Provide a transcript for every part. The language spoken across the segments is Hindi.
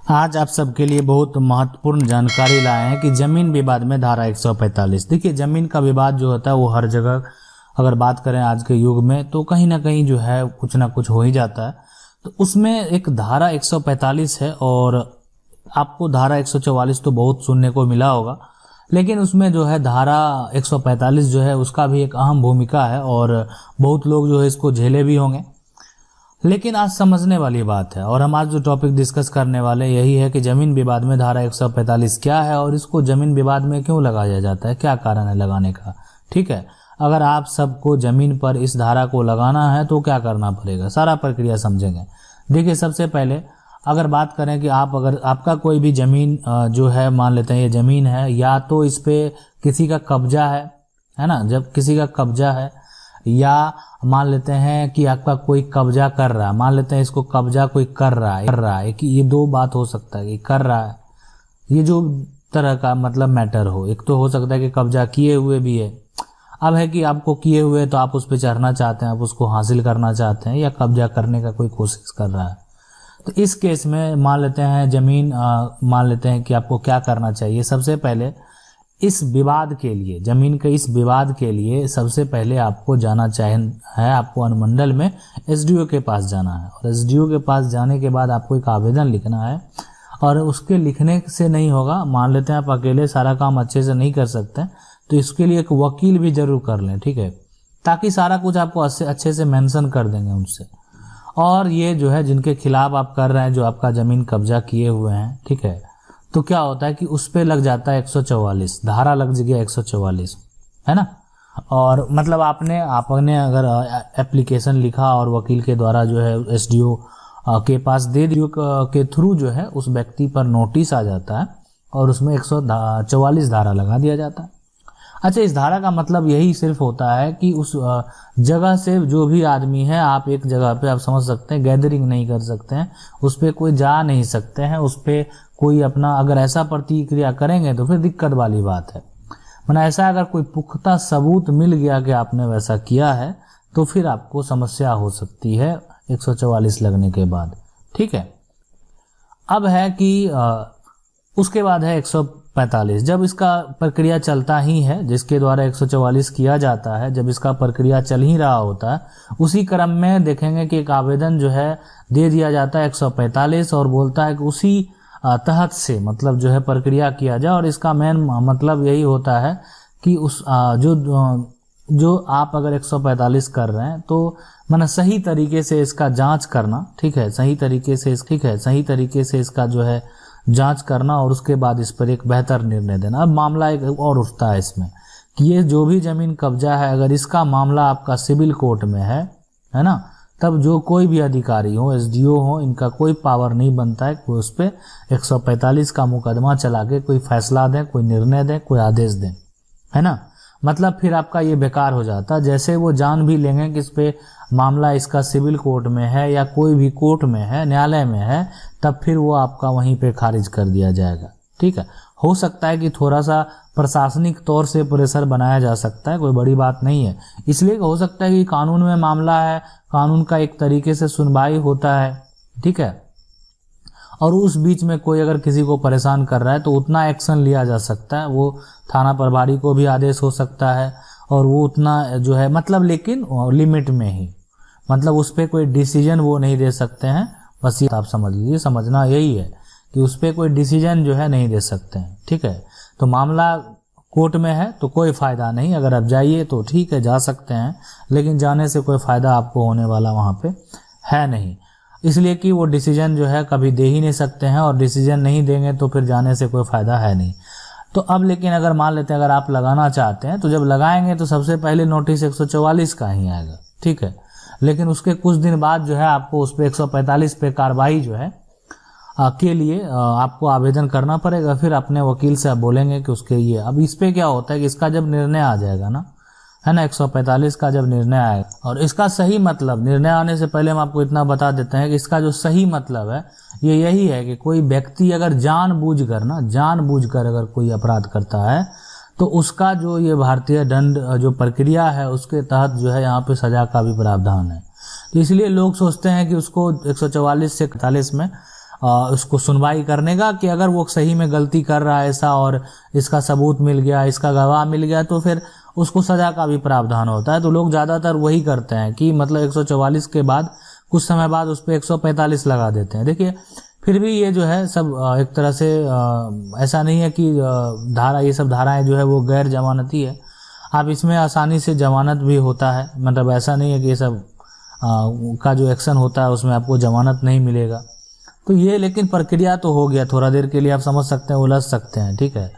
आज आप सबके लिए बहुत महत्वपूर्ण जानकारी लाए हैं कि जमीन विवाद में धारा 145। देखिए, जमीन का विवाद जो होता है वो हर जगह अगर बात करें आज के युग में तो कहीं ना कहीं जो है कुछ ना कुछ हो ही जाता है। तो उसमें एक धारा 145 है और आपको धारा 144 तो बहुत सुनने को मिला होगा, लेकिन उसमें जो है धारा 145 जो है उसका भी एक अहम भूमिका है और बहुत लोग जो है इसको झेले भी होंगे। लेकिन आज समझने वाली बात है और हम आज जो टॉपिक डिस्कस करने वाले यही है कि जमीन विवाद में धारा 145 क्या है और इसको जमीन विवाद में क्यों लगाया जाता है, क्या कारण है लगाने का। ठीक है, अगर आप सबको जमीन पर इस धारा को लगाना है तो क्या करना पड़ेगा, सारा प्रक्रिया समझेंगे। देखिए, सबसे पहले अगर बात करें कि अगर आपका कोई भी जमीन जो है, मान लेते हैं ये जमीन है, या तो इस पे किसी का कब्जा है ना, जब किसी का कब्जा है, या मान लेते हैं कि आपका कोई कब्जा कर रहा है, मान लेते हैं इसको कब्जा कोई कर रहा है कि ये दो बात हो सकता है कि कर रहा है, ये जो तरह का मतलब मैटर हो। एक तो हो सकता है कि कब्जा किए हुए भी है, अब है कि आपको किए हुए तो आप उस पर चढ़ना चाहते हैं, आप उसको हासिल करना चाहते हैं, या कब्जा करने का कोई कोशिश कर रहा है। तो इस केस में मान लेते हैं जमीन मान लेते हैं कि आपको क्या करना चाहिए। सबसे पहले इस विवाद के लिए, जमीन के इस विवाद के लिए सबसे पहले आपको जाना है, आपको अनुमंडल में एसडीओ के पास जाना है और एसडीओ के पास जाने के बाद आपको एक आवेदन लिखना है। और उसके लिखने से नहीं होगा, मान लेते हैं आप अकेले सारा काम अच्छे से नहीं कर सकते, तो इसके लिए एक वकील भी जरूर कर लें, ठीक है, ताकि सारा कुछ आपको अच्छे से मेंशन कर देंगे उनसे। और ये जो है जिनके खिलाफ आप कर रहे हैं, जो आपका ज़मीन कब्जा किए हुए हैं, ठीक है, तो क्या होता है कि उस पे लग जाता है 144, धारा लग गया 144, है ना। और मतलब आपने अगर एप्लीकेशन लिखा और वकील के द्वारा जो है एसडीओ के पास दे दियो के थ्रू जो है उस व्यक्ति पर नोटिस आ जाता है और उसमें 144 धारा लगा दिया जाता है। अच्छा, इस धारा का मतलब यही सिर्फ होता है कि उस जगह से जो भी आदमी है, आप एक जगह पे आप समझ सकते हैं गैदरिंग नहीं कर सकते हैं, उस पर कोई जा नहीं सकते हैं, उस पर कोई अपना अगर ऐसा प्रतिक्रिया करेंगे तो फिर दिक्कत वाली बात है। मतलब ऐसा अगर कोई पुख्ता सबूत मिल गया कि आपने वैसा किया है तो फिर आपको समस्या हो सकती है 144 लगने के बाद। ठीक है, अब है कि उसके बाद है 145। जब इसका प्रक्रिया चलता ही है, जिसके द्वारा 144 किया जाता है, जब इसका प्रक्रिया चल ही रहा होता है, उसी क्रम में देखेंगे कि एक आवेदन जो है दे दिया जाता है 145 और बोलता है कि उसी तहत से मतलब जो है प्रक्रिया किया जाए। और इसका मेन मतलब यही होता है कि उस जो आप अगर 145 कर रहे हैं तो माना सही तरीके से इसका जांच करना, ठीक है, सही तरीके से इसका जो है जांच करना और उसके बाद इस पर एक बेहतर निर्णय देना। अब मामला एक और उठता है इसमें कि ये जो भी जमीन कब्जा है, अगर इसका मामला आपका सिविल कोर्ट में है ना, तब जो कोई भी अधिकारी हो, एसडीओ हो, इनका कोई पावर नहीं बनता है कि उस पर 145 का मुकदमा चला के कोई फैसला दें, कोई निर्णय दें, कोई आदेश दें, है ना। मतलब फिर आपका ये बेकार हो जाता। जैसे वो जान भी लेंगे कि इस पे मामला इसका सिविल कोर्ट में है या कोई भी कोर्ट में है, न्यायालय में है, तब फिर वो आपका वहीं पे खारिज कर दिया जाएगा। ठीक है, हो सकता है कि थोड़ा सा प्रशासनिक तौर से प्रेशर बनाया जा सकता है, कोई बड़ी बात नहीं है। इसलिए हो सकता है कि कानून में मामला है, कानून का एक तरीके से सुनवाई होता है, ठीक है, और उस बीच में कोई अगर किसी को परेशान कर रहा है तो उतना एक्शन लिया जा सकता है, वो थाना प्रभारी को भी आदेश हो सकता है और वो उतना जो है मतलब, लेकिन लिमिट में ही, मतलब उस पर कोई डिसीजन वो नहीं दे सकते हैं। बस ये आप समझ लीजिए, समझना यही है कि उस पर कोई डिसीजन जो है नहीं दे सकते हैं। ठीक है, तो मामला कोर्ट में है तो कोई फ़ायदा नहीं, अगर आप जाइए तो ठीक है, जा सकते हैं, लेकिन जाने से कोई फ़ायदा आपको होने वाला वहाँ पे है नहीं, इसलिए कि वो डिसीजन जो है कभी दे ही नहीं सकते हैं और डिसीजन नहीं देंगे तो फिर जाने से कोई फ़ायदा है नहीं। तो अब लेकिन अगर मान लेते हैं अगर आप लगाना चाहते हैं तो जब लगाएंगे तो सबसे पहले नोटिस 144 का ही आएगा, ठीक है, लेकिन उसके कुछ दिन बाद जो है आपको उस पर 145 पे कार्रवाई जो है के लिए आपको आवेदन करना पड़ेगा। फिर अपने वकील से आप बोलेंगे कि उसके ये, अब इस पे क्या होता है कि इसका जब निर्णय आ जाएगा ना, है ना, 145 का जब निर्णय आएगा, और इसका सही मतलब, निर्णय आने से पहले हम आपको इतना बता देते हैं कि इसका जो सही मतलब है ये यही है कि कोई व्यक्ति अगर जानबूझकर अगर कोई अपराध करता है तो उसका जो ये भारतीय दंड जो प्रक्रिया है उसके तहत जो है यहाँ पे सजा का भी प्रावधान है। तो इसलिए लोग सोचते हैं कि उसको 144 से 41 में उसको सुनवाई करने का कि अगर वो सही में गलती कर रहा है ऐसा और इसका सबूत मिल गया, इसका गवाह मिल गया, तो फिर उसको सजा का भी प्रावधान होता है। तो लोग ज़्यादातर वही करते हैं कि मतलब 144 के बाद कुछ समय बाद उस पर 145 लगा देते हैं। देखिए फिर भी ये जो है सब एक तरह से ऐसा नहीं है कि ये सब धाराएं जो है वो गैर जमानती है। आप इसमें आसानी से जमानत भी होता है, मतलब ऐसा नहीं है कि ये सब का जो एक्शन होता है उसमें आपको जमानत नहीं मिलेगा। तो ये लेकिन प्रक्रिया तो हो गया, थोड़ा देर के लिए आप समझ सकते हैं, उलझ सकते हैं, ठीक है।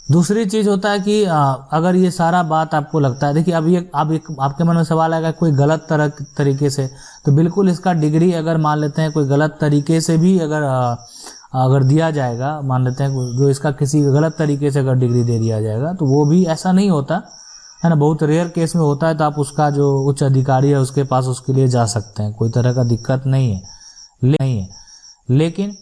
दूसरी चीज़ होता है कि अगर ये सारा बात आपको लगता है, देखिए अब ये आपके मन में सवाल आएगा कोई गलत तरीके से, तो बिल्कुल इसका डिग्री अगर मान लेते हैं कोई गलत तरीके से भी अगर दिया जाएगा, मान लेते हैं जो इसका किसी गलत तरीके से अगर डिग्री दे दिया जाएगा तो वो भी ऐसा नहीं होता है ना, बहुत रेयर केस में होता है। तो आप उसका जो उच्च अधिकारी है उसके पास उसके लिए जा सकते हैं, कोई तरह का दिक्कत नहीं है। लेकिन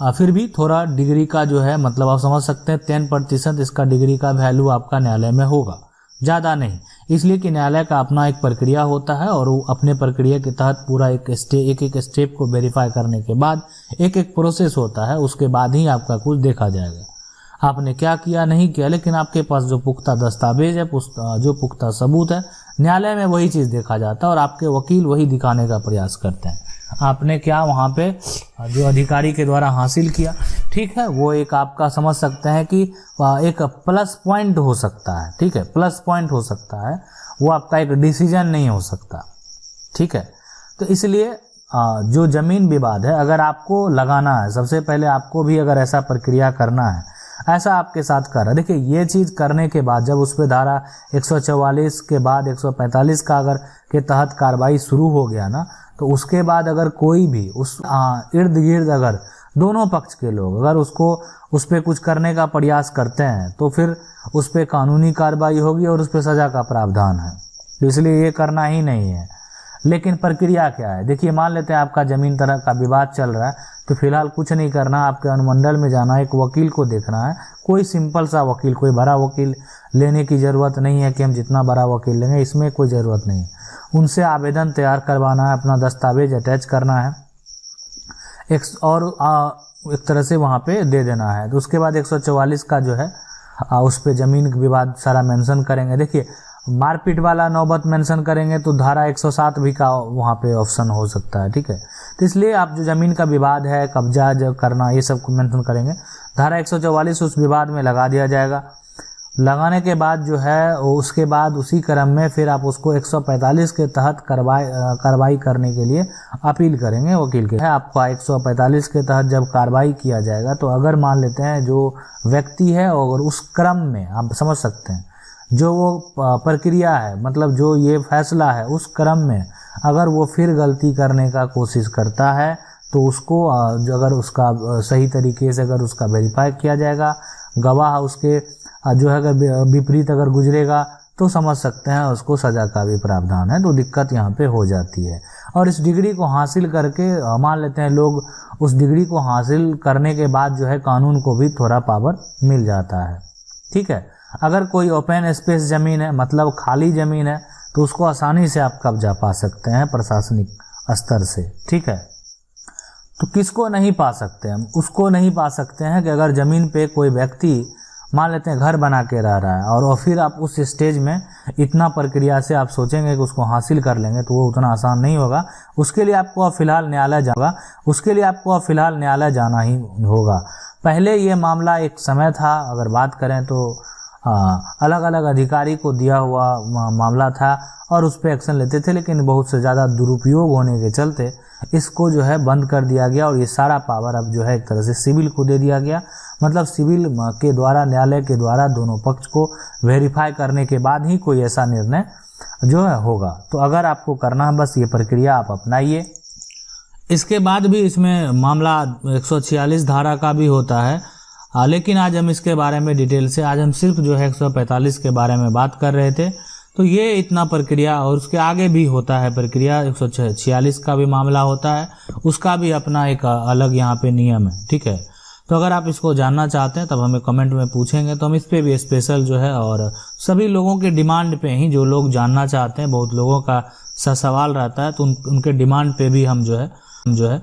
फिर भी थोड़ा डिग्री का जो है मतलब आप समझ सकते हैं 10% इसका डिग्री का वैल्यू आपका न्यायालय में होगा, ज़्यादा नहीं। इसलिए कि न्यायालय का अपना एक प्रक्रिया होता है और वो अपने प्रक्रिया के तहत पूरा एक स्टेप को वेरीफाई करने के बाद एक प्रोसेस होता है, उसके बाद ही आपका कुछ देखा जाएगा। आपने क्या किया नहीं किया, लेकिन आपके पास जो पुख्ता दस्तावेज है, जो पुख्ता सबूत है, न्यायालय में वही चीज़ देखा जाता है और आपके वकील वही दिखाने का प्रयास करते हैं आपने क्या वहाँ पे जो अधिकारी के द्वारा हासिल किया, ठीक है। वो एक आपका समझ सकते हैं कि एक प्लस पॉइंट हो सकता है, ठीक है, प्लस पॉइंट हो सकता है, वो आपका एक डिसीजन नहीं हो सकता, ठीक है। तो इसलिए जो ज़मीन विवाद है अगर आपको लगाना है, सबसे पहले आपको भी अगर ऐसा प्रक्रिया करना है, ऐसा आपके साथ कर रहा है, देखिए ये चीज़ करने के बाद जब उस पर धारा 144 के बाद 145 का अगर के तहत कार्रवाई शुरू हो गया ना, तो उसके बाद अगर कोई भी उस इर्द गिर्द अगर दोनों पक्ष के लोग अगर उस पर कुछ करने का प्रयास करते हैं तो फिर उस पर कानूनी कार्रवाई होगी और उस पर सज़ा का प्रावधान है। तो इसलिए ये करना ही नहीं है। लेकिन प्रक्रिया क्या है, देखिए मान लेते हैं आपका ज़मीन तरह का विवाद चल रहा है, तो फिलहाल कुछ नहीं करना, आपके अनुमंडल में जाना है, एक वकील को देखना है, कोई सिंपल सा वकील, कोई बड़ा वकील लेने की ज़रूरत नहीं है कि हम जितना बड़ा वकील लेंगे, इसमें कोई ज़रूरत नहीं है। उनसे आवेदन तैयार करवाना है, अपना दस्तावेज अटैच करना है एक तरह से वहाँ पे दे देना है। तो उसके बाद 144 का जो है उस पर ज़मीन विवाद सारा मेंशन करेंगे। देखिए मारपीट वाला नौबत मेंशन करेंगे तो धारा 107 भी का वहाँ पे ऑप्शन हो सकता है, ठीक है। तो इसलिए आप जो ज़मीन का विवाद है, कब्जा जो करना, ये सब को मेंशन करेंगे। धारा 144 उस विवाद में लगा दिया जाएगा। लगाने के बाद जो है उसके बाद उसी क्रम में फिर आप उसको 145 के तहत कार्रवाई करने के लिए अपील करेंगे वकील के। आपका 145 के तहत जब कार्रवाई किया जाएगा तो अगर मान लेते हैं जो व्यक्ति है और उस क्रम में आप समझ सकते हैं जो वो प्रक्रिया है, मतलब जो ये फैसला है, उस क्रम में अगर वो फिर गलती करने का कोशिश करता है तो उसको अगर उसका सही तरीके से अगर उसका वेरीफाई किया जाएगा, गवाह उसके जो है अगर विपरीत अगर गुजरेगा तो समझ सकते हैं उसको सज़ा का भी प्रावधान है। तो दिक्कत यहाँ पे हो जाती है। और इस डिग्री को हासिल करके मान लेते हैं लोग, उस डिग्री को हासिल करने के बाद जो है कानून को भी थोड़ा पावर मिल जाता है, ठीक है। अगर कोई ओपन स्पेस ज़मीन है, मतलब खाली ज़मीन है, तो उसको आसानी से आप कब्जा पा सकते हैं प्रशासनिक स्तर से, ठीक है। तो किसको नहीं पा सकते हम? उसको नहीं पा सकते हैं कि अगर ज़मीन पे कोई व्यक्ति मान लेते हैं घर बना के रह रहा है और फिर आप उस स्टेज में इतना प्रक्रिया से आप सोचेंगे कि उसको हासिल कर लेंगे, तो वो उतना आसान नहीं होगा। उसके लिए आपको फिलहाल न्यायालय जाना ही होगा। पहले ये मामला एक समय था, अगर बात करें तो अलग अलग अधिकारी को दिया हुआ मामला था और उस पर एक्शन लेते थे, लेकिन बहुत से ज़्यादा दुरुपयोग होने के चलते इसको जो है बंद कर दिया गया और ये सारा पावर अब जो है एक तरह से सिविल को दे दिया गया। मतलब सिविल के द्वारा, न्यायालय के द्वारा दोनों पक्ष को वेरीफाई करने के बाद ही कोई ऐसा निर्णय जो है होगा। तो अगर आपको करना है बस ये प्रक्रिया आप अपनाइए। इसके बाद भी इसमें मामला 146 धारा का भी होता है, लेकिन आज हम इसके बारे में डिटेल से, आज हम सिर्फ जो है 145 के बारे में बात कर रहे थे। तो ये इतना प्रक्रिया, और उसके आगे भी होता है प्रक्रिया, 146 का भी मामला होता है, उसका भी अपना एक अलग यहाँ पे नियम है, ठीक है। तो अगर आप इसको जानना चाहते हैं तब हमें कमेंट में पूछेंगे, तो हम इस पर भी स्पेशल जो है, और सभी लोगों के डिमांड पे ही, जो लोग जानना चाहते हैं, बहुत लोगों का सवाल रहता है, तो उनके डिमांड पे भी हम जो है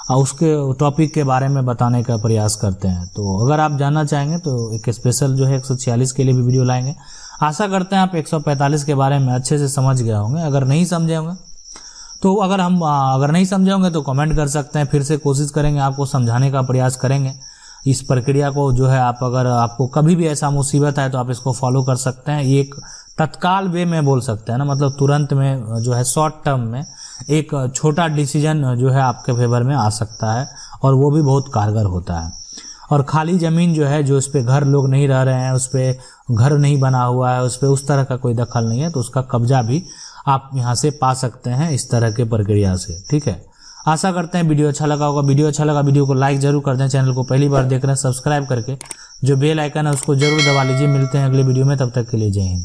उसके टॉपिक के बारे में बताने का प्रयास करते हैं। तो अगर आप जानना चाहेंगे तो एक स्पेशल जो है 146 के लिए भी वीडियो लाएंगे। आशा करते हैं आप 145 के बारे में अच्छे से समझ गए होंगे। अगर नहीं समझे होंगे तो अगर नहीं समझे होंगे तो कमेंट कर सकते हैं, फिर से कोशिश करेंगे आपको समझाने का प्रयास करेंगे। इस प्रक्रिया को जो है अगर आपको कभी भी ऐसा मुसीबत है तो आप इसको फॉलो कर सकते हैं। ये एक तत्काल वे में बोल सकते हैं ना, मतलब तुरंत में जो है शॉर्ट टर्म में एक छोटा डिसीजन जो है आपके फेवर में आ सकता है और वो भी बहुत कारगर होता है। और खाली ज़मीन जो है, जो उस पर घर लोग नहीं रह रहे हैं, उस पर घर नहीं बना हुआ है, उस पर उस तरह का कोई दखल नहीं है, तो उसका कब्जा भी आप यहाँ से पा सकते हैं इस तरह के प्रक्रिया से। ठीक है, आशा करते हैं वीडियो अच्छा लगा होगा। वीडियो अच्छा लगा वीडियो को लाइक जरूर कर दें। चैनल को पहली बार देख रहे हैं सब्सक्राइब करके जो बेल आइकन है उसको जरूर दबा लीजिए। मिलते हैं अगले वीडियो में, तब तक के लिए जय हिंद।